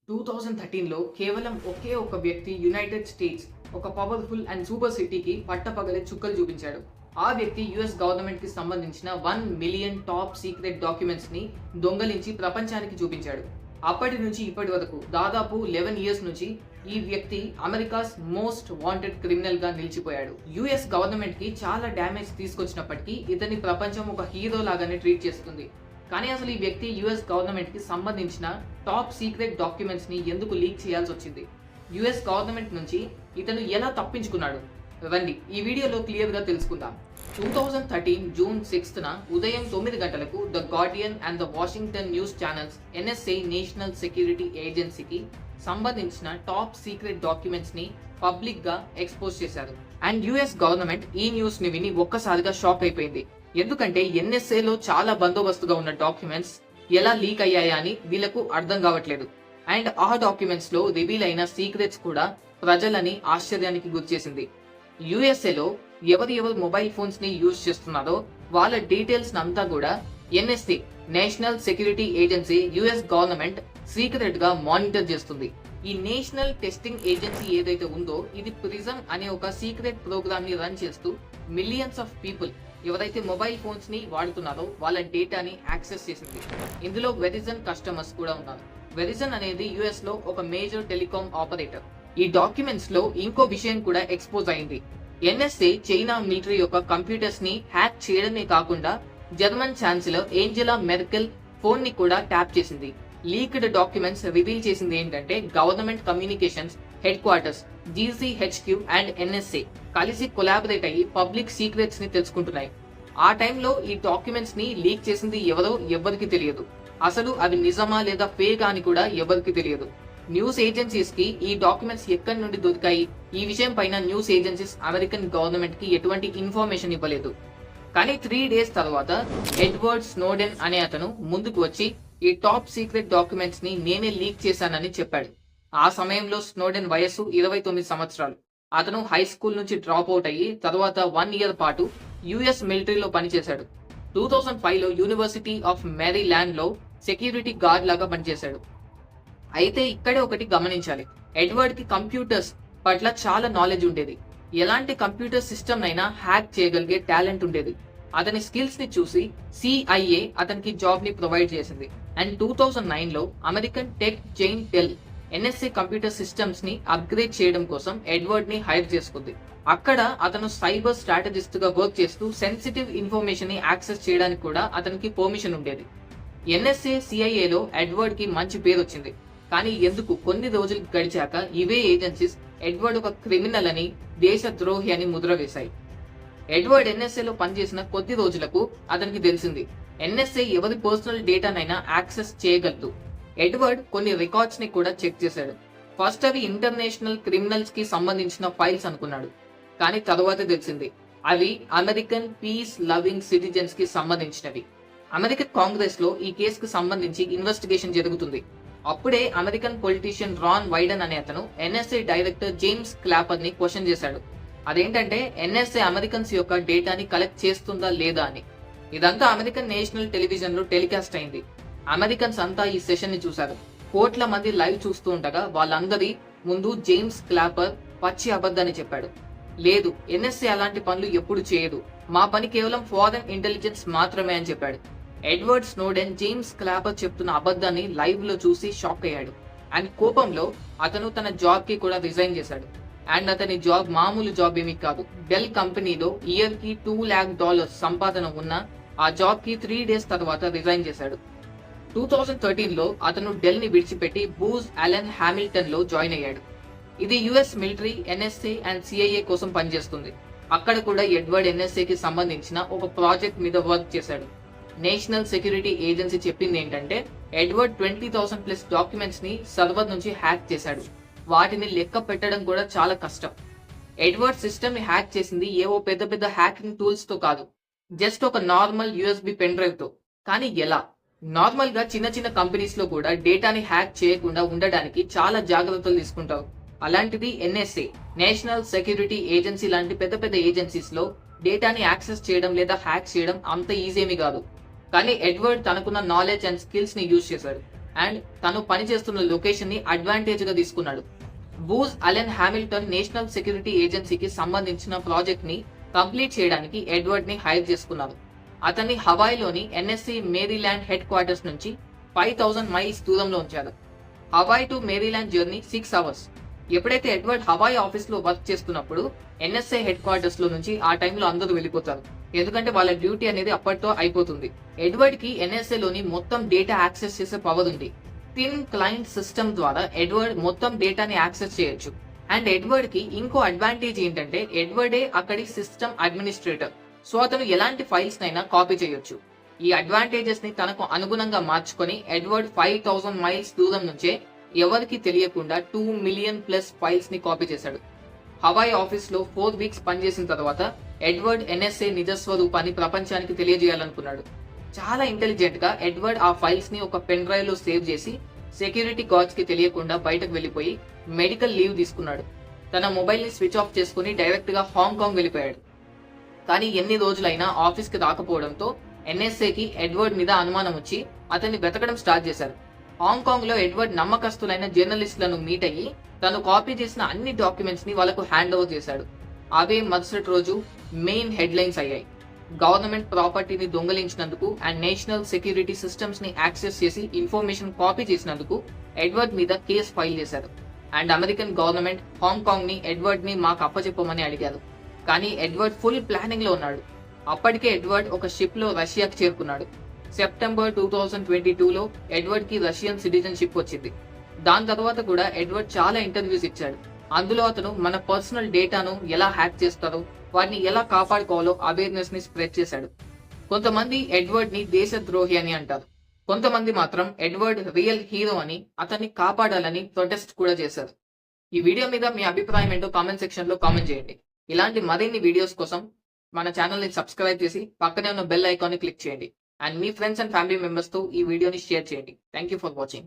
2013లో కేవలం ఒకే ఒక వ్యక్తి యునైటెడ్ స్టేట్స్ ఒక పవర్ఫుల్ అండ్ సూపర్ సిటీకి పట్టపగలే చుక్కలు చూపించాడు. ఆ వ్యక్తి యుఎస్ గవర్నమెంట్ కి సంబంధించిన 1 మిలియన్ టాప్ సీక్రెట్ డాక్యుమెంట్స్ ని దొంగలించి ప్రపంచానికి చూపించాడు. అప్పటి నుంచి ఇప్పటి వరకు దాదాపు 11 ఇయర్స్ నుంచి ఈ వ్యక్తి అమెరికాస్ మోస్ట్ వాంటెడ్ క్రిమినల్ గా నిలిచిపోయాడు. యుఎస్ గవర్నమెంట్ కి చాలా డ్యామేజ్ తీసుకొచ్చినప్పటికీ ఇతని ప్రపంచం ఒక హీరో లాగానే ట్రీట్ చేస్తుంది. కానీ అసలు ఈ వ్యక్తి యుఎస్ గవర్నమెంట్ కి సంబంధించిన టాప్ సీక్రెట్ డాక్యుమెంట్స్ ని ఎందుకు లీక్ చేయాల్సి వచ్చింది? యుఎస్ గవర్నమెంట్ నుంచి ఇతను ఎలా తప్పించుకున్నాడు? రండి ఈ వీడియోలో క్లియర్ గా తెలుసుకుందాం. 2013 జూన్ 6న ఉదయం 9 గంటలకు the Guardian and the Washington news channels NSA national security ఏజెన్సీకి సంబంధించిన టాప్ సీక్రెట్ డాక్యుమెంట్స్ ని పబ్లిక్ గా ఎక్స్పోజ్ చేశారు. అండ్ యుఎస్ గవర్నమెంట్ ఈ న్యూస్ ని విని ఒక్కసారిగా షాక్ అయిపోయింది. ఎందుకంటే ఎన్ఎస్ఏలో చాలా బందోబస్తుగా ఉన్న డాక్యుమెంట్స్ ఎలా లీక్ అయ్యాయా అని వీళ్లకు అర్థం కావట్లేదు. అండ్ ఆ డాక్యుమెంట్స్ లో రివీల్ అయిన సీక్రెట్స్ కూడా ప్రజలని ఆశ్చర్యానికి గురిచేసింది. యుఎస్ఏలో ఎవరు మొబైల్ ఫోన్స్ ని యూజ్ చేస్తున్నారో వాళ్ళ డీటెయిల్స్ అంతా కూడా NSA national security agency US government secret గా మానిటర్ చేస్తుంది. ఈ నేషనల్ టెస్టింగ్ ఏజెన్సీ ఏదైతే ఉందో ఇది ప్రిజం అనే ఒక సీక్రెట్ ప్రోగ్రామ్ ని రన్ చేస్తూ మిలియన్స్ ఆఫ్ పీపుల్ ఎవరైతే మొబైల్ ఫోన్స్ ని వాడుతున్నారో వాళ్ళ డేటాని యాక్సెస్ చేసింది. ఇందులో వెరిజన్ కస్టమర్స్ కూడా ఉన్నారు. వెరిజన్ అనేది యుఎస్ లో ఒక మేజర్ టెలికాం ఆపరేటర్. ఈ డాక్యుమెంట్స్ లో ఇంకో విషయం కూడా ఎక్స్పోజ్ అయింది. ఎన్ఎస్ఏ చైనా మిలిటరీ యొక్క కంప్యూటర్స్ ని హ్యాక్ చేయడమే కాకుండా German chancellor Angela Merkel phone ని కూడా ట్యాప్ చేసింది. లీక్డ్ డాక్యుమెంట్స్ రివీల్ చేసింది ఏంటంటే government communications headquarters GCHQ and NSA కలిసి కొలాబరేట్ అయ్యి పబ్లిక్ సీక్రెట్స్ ని తెలుసుకుంటున్నాయి. ఆ టైంలో ఈ డాక్యుమెంట్స్ ని లీక్ చేసింది ఎవరికి తెలియదు. అసలు అవి నిజమా లేదా ఫేక్ అని కూడా ఎవరికి తెలియదు. న్యూస్ ఏజెన్సీస్ కి ఈ డాక్యుమెంట్స్ ఎక్కడి నుండి దొరికాయి ఈ విషయం పైన న్యూస్ ఏజెన్సీస్ అమెరికన్ గవర్నమెంట్ కి ఎటువంటి ఇన్ఫర్మేషన్ ఇవ్వలేదు. కానీ 3 days తర్వాత ఎడ్వర్డ్ స్నోడెన్ అనే అతను ముందుకు వచ్చి ఈ టాప్ సీక్రెట్ డాక్యుమెంట్స్ ని నేనే లీక్ చేశానని చెప్పాడు. ఆ సమయంలో స్నోడెన్ వయస్సు 29 సంవత్సరాలు. అతను హై స్కూల్ నుంచి డ్రాప్ అవుట్ అయ్యి తర్వాత 1 year పాటు యుఎస్ మిలిటరీలో పనిచేశాడు. 2005లో యూనివర్సిటీ ఆఫ్ మేరీల్యాండ్ లో సెక్యూరిటీ గార్డ్ లాగా పనిచేశాడు. అయితే ఇక్కడే ఒకటి గమనించాలి. ఎడ్వర్డ్ కి కంప్యూటర్స్ పట్ల చాలా నాలెడ్జ్ ఉండేది. ఎలాంటి కంప్యూటర్ సిస్టమ్ అయినా హ్యాక్ చేయగలిగే టాలెంట్ ఉండేది. అతని స్కిల్స్ ని చూసి సిఐఏ అతనికి జాబ్ ని ప్రొవైడ్ చేసింది. అండ్ 2009లో American tech giant Dell NSA computer systems ని అప్గ్రేడ్ చేయడం కోసం ఎడ్వర్డ్ ని హైర్ చేసుకుంది. అక్కడ అతను సైబర్ స్ట్రాటజిస్ట్ గా వర్క్ చేస్తూ సెన్సిటివ్ ఇన్ఫర్మేషన్ ని యాక్సెస్ చేయడానికి కూడా అతనికి పర్మిషన్ ఉండేది. ఎన్ఎస్ఏ సిఐఏలో ఎడ్వర్డ్ కి మంచి పేరు వచ్చింది. కానీ ఎందుకు కొన్ని రోజులు గడిచాక ఇవే ఏజెన్సీస్ ఎడ్వర్డ్ ఒక క్రిమినల్ అని దేశ ద్రోహి అని ముద్ర వేశాయి. ఎడ్వర్డ్ ఎన్ఎస్ఏలో పనిచేసిన కొద్ది రోజులకు అతనికి తెలిసింది ఎన్ఎస్ఏ ఎవరి పర్సనల్ డేటానైనా యాక్సెస్ చేయగలదు. ఎడ్వర్డ్ కొన్ని రికార్డ్స్ ని కూడా చెక్ చేశాడు. ఫస్ట్ అవి ఇంటర్నేషనల్ క్రిమినల్స్ కి సంబంధించిన ఫైల్స్ అనుకున్నాడు. కానీ తర్వాత తెలిసింది అవి అమెరికన్ పీస్ లవింగ్ సిటిజన్స్ కి సంబంధించినవి. అమెరికన్ కాంగ్రెస్ లో ఈ కేసుకు సంబంధించి ఇన్వెస్టిగేషన్ జరుగుతుంది. అప్పుడే అమెరికన్ పొలిటీషియన్ రాన్ వైడన్ అనే అతను ఎన్ఎస్ఏ డైరెక్టర్ జేమ్స్ క్లాపర్ ని క్వశ్చన్ చేశాడు. అదేంటంటే ఎన్ఎస్ఏ అమెరికన్స్ యొక్క డేటాని కలెక్ట్ చేస్తుందా లేదా అని. ఇదంతా అమెరికన్ నేషనల్ టెలివిజన్ లో టెలికాస్ట్ అయింది. అమెరికన్స్ అంతా ఈ సెషన్ ని చూశారు. కోట్ల మంది లైవ్ చూస్తూ ఉండగా వాళ్ళందరి ముందు జేమ్స్ క్లాపర్ పచ్చి అబద్ధాన్ని చెప్పాడు. లేదు, ఎన్ఎస్ఏ అలాంటి పనులు ఎప్పుడు చేయదు, మా పని కేవలం ఫారెన్ ఇంటెలిజెన్స్ మాత్రమే అని చెప్పాడు. ఎడ్వర్డ్ స్నోడెన్ జేమ్స్ క్లాపర్ చెప్తున్న అబద్ధాన్ని లైవ్ లో చూసి షాక్ అయ్యాడు. అండ్ కోపంలో అతను తన జాబ్ కి కూడా రిజైన్ చేశాడు. అండ్ అతని జాబ్ మామూలు జాబ్ ఏమీ కాదు. డెల్ కంపెనీలో ఇయర్ కి $2 lakh సంపాదన ఉన్న ఆ జాబ్ కి 3 days తర్వాత రిజైన్ చేశాడు. 2013లో అతను డెల్ ని విడిచిపెట్టి బూజ్ అలెన్ హామిల్టన్ లో జాయిన్ అయ్యాడు. ఇది US military NSA and CIA కోసం పనిచేస్తుంది. అక్కడ కూడా ఎడ్వర్డ్ ఎన్ఎస్ఏ కి సంబంధించిన ఒక ప్రాజెక్ట్ మీద వర్క్ చేశాడు. నేషనల్ సెక్యూరిటీ ఏజెన్సీ చెప్పింది ఏంటంటే ఎడ్వర్డ్ 20,000+ డాక్యుమెంట్స్ ని సర్వర్ నుంచి హ్యాక్ చేశాడు. వాటిని లెక్క పెట్టడం కూడా చాలా కష్టం. ఎడ్వర్డ్ సిస్టమ్ ని హ్యాక్ చేసింది ఏవో పెద్ద హ్యాకింగ్ టూల్స్ తో కాదు, జస్ట్ ఒక నార్మల్ యూఎస్బి పెన్ డ్రైవ్ తో. కానీ ఎలా? నార్మల్ గా చిన్న కంపెనీస్ లో కూడా డేటాని హ్యాక్ చేయకుండా ఉండడానికి చాలా జాగ్రత్తలు తీసుకుంటారు. అలాంటిది ఎన్ఎస్ఏ నేషనల్ సెక్యూరిటీ ఏజెన్సీ లాంటి పెద్ద ఏజెన్సీస్ లో డేటాని యాక్సెస్ చేయడం లేదా హ్యాక్ చేయడం అంత ఈజీ ఏమీ కాదు. కానీ ఎడ్వర్డ్ తనకున్న నాలెడ్జ్ అండ్ స్కిల్స్ ని యూజ్ చేశాడు. అండ్ తను పనిచేస్తున్న లొకేషన్ ని అడ్వాంటేజ్ గా తీసుకున్నాడు. Booze Allen Hamilton national security ఏజెన్సీకి సంబంధించిన ప్రాజెక్ట్ ని కంప్లీట్ చేయడానికి ఎడ్వర్డ్ ని హైర్ చేసుకున్నారు. అతన్ని హవాయిలోని ఎన్ఎస్సి మేరీల్యాండ్ హెడ్ క్వార్టర్స్ నుంచి 5000 మైల్స్ దూరంలో ఉంచారు. Hawaii to Maryland journey 6 hours. ఎప్పుడైతే ఎడ్వర్డ్ హవాయి ఆఫీస్ లో వర్క్ చేస్తున్నప్పుడు ఎన్ఎస్ఏ హెడ్ క్వార్టర్స్ లో నుంచి ఆ టైంలో అందరూ వెళ్ళిపోతారు, ఎందుకంటే వాళ్ళ డ్యూటీ అనేది అప్పటితో అయిపోతుంది. ఎడ్వర్డ్ కి ఎన్ఎస్ఏ లోని మొత్తం డేటా యాక్సెస్ చేసే పవర్ ఉంది. థిన్ క్లయింట్ సిస్టమ్ ద్వారా ఎడ్వర్డ్ మొత్తం డేటాని యాక్సెస్ చేయొచ్చు. అండ్ ఎడ్వర్డ్ కి ఇంకో అడ్వాంటేజ్ ఏంటంటే ఎడ్వర్డే అక్కడి సిస్టమ్ అడ్మినిస్ట్రేటర్. సో అతను ఎలాంటి ఫైల్స్ నైనా కాపీ చేయొచ్చు. ఈ అడ్వాంటేజెస్ ని తనకు అనుగుణంగా మార్చుకొని ఎడ్వర్డ్ 5000 మైల్స్ దూరం నుంచే ఎవరికి తెలియకుండా 2 మిలియన్ ప్లస్ ఫైల్స్ ని కాపీ చేశాడు. హవాయి ఆఫీస్ లో 4 వీక్స్ పనిచేసిన తర్వాత ఎడ్వర్డ్ ఎన్ఎస్ఏ నిజస్వరూపాన్ని ప్రపంచానికి తెలియజేయాలనుకున్నాడు. చాలా ఇంటెలిజెంట్ గా ఎడ్వర్డ్ ఆ ఫైల్స్ ని ఒక పెన్ డ్రైవ్ లో సేవ్ చేసి సెక్యూరిటీ గార్డ్స్ కి తెలియకుండా బయటకు వెళ్లిపోయి మెడికల్ లీవ్ తీసుకున్నాడు. తన మొబైల్ ని స్విచ్ ఆఫ్ చేసుకుని డైరెక్ట్ గా హాంకాంగ్ వెళ్ళిపోయాడు. కానీ ఎన్ని రోజులైనా ఆఫీస్ కి రాకపోవడంతో ఎన్ఎస్ఏకి ఎడ్వర్డ్ మీద అనుమానం వచ్చి అతన్ని వెతకడం స్టార్ట్ చేశారు. హాంకాంగ్ లో ఎడ్వర్డ్ నమ్మకస్తులైన జర్నలిస్టులను మీట్ అయ్యి తను కాపీ చేసిన అన్ని డాక్యుమెంట్స్ ని వాళ్ళకు హ్యాండ్ ఓవర్ చేశాడు. అవే మరుసటి రోజు మెయిన్ హెడ్లైన్స్ అయ్యాయి. గవర్నమెంట్ ప్రాపర్టీని దొంగలించినందుకు అండ్ నేషనల్ సెక్యూరిటీ సిస్టమ్స్ ని యాక్సెస్ చేసి ఇన్ఫర్మేషన్ కాపీ చేసినందుకు ఎడ్వర్డ్ మీద కేసు ఫైల్ చేశారు. అండ్ అమెరికన్ గవర్నమెంట్ హాంకాంగ్ ని ఎడ్వర్డ్ ని మాకు అప్పచెప్పమని అడిగారు. కానీ ఎడ్వర్డ్ ఫుల్ ప్లానింగ్ లో ఉన్నాడు. అప్పటికే ఎడ్వర్డ్ ఒక షిప్ లో రష్యాకి చేరుకున్నాడు. సెప్టెంబర్ 2022లో ఎడ్వర్డ్ కి రష్యన్ సిటిజన్షిప్ వచ్చింది. దాని తర్వాత కూడా ఎడ్వర్డ్ చాలా ఇంటర్వ్యూస్ ఇచ్చాడు. అందులో అతను మన పర్సనల్ డేటాను ఎలా హ్యాక్ చేస్తారో, వాటిని ఎలా కాపాడుకోవాలో అవేర్నెస్ ని స్ప్రెడ్ చేశాడు. కొంతమంది ఎడ్వర్డ్ ని దేశద్రోహి అని అంటారు. కొంతమంది మాత్రం ఎడ్వర్డ్ రియల్ హీరో అని, అతన్ని కాపాడాలని ప్రొటెస్ట్ కూడా చేశారు. ఈ వీడియో మీద మీ అభిప్రాయం ఏంటో కామెంట్ సెక్షన్ లో కామెంట్ చేయండి. ఇలాంటి మరిన్ని వీడియోస్ కోసం మన ఛానల్ ని సబ్స్క్రైబ్ చేసి పక్కనే ఉన్న బెల్ ఐకాన్ ని క్లిక్ చేయండి. And me friends and family members తో ఈ వీడియోని షేర్ చేయండి. Thank you for watching.